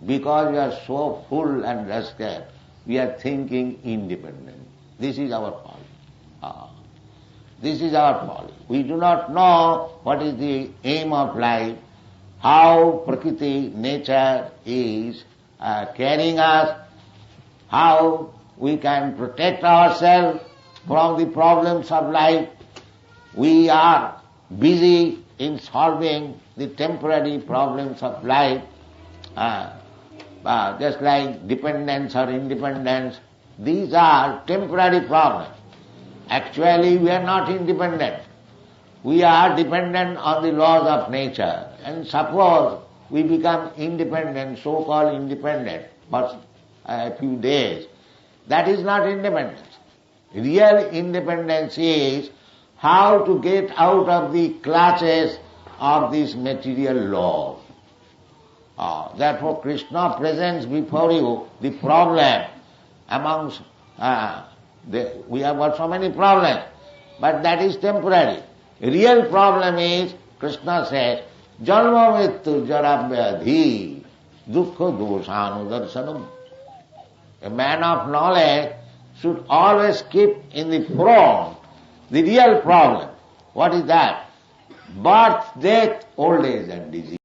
because we are so full and restless, we are thinking independent. This is our folly. This is our folly. We do not know what is the aim of life, how Prakriti, nature is carrying us, how we can protect ourselves from the problems of life. We are busy in solving the temporary problems of life, just like dependence or independence. These are temporary problems. Actually, we are not independent. We are dependent on the laws of nature. And suppose we become independent, so-called independent, for a few days. That is not independence. Real independence is how to get out of the clutches of these material laws. Therefore, Krishna presents before you the problem amongst we have got so many problems, but that is temporary. Real problem is, Krishna says, Janma Mrityu Jara Vyadhi Dukkha Doshanu Darsanam. A man of knowledge should always keep in the front the real problem. What is that? Birth, death, old age and disease.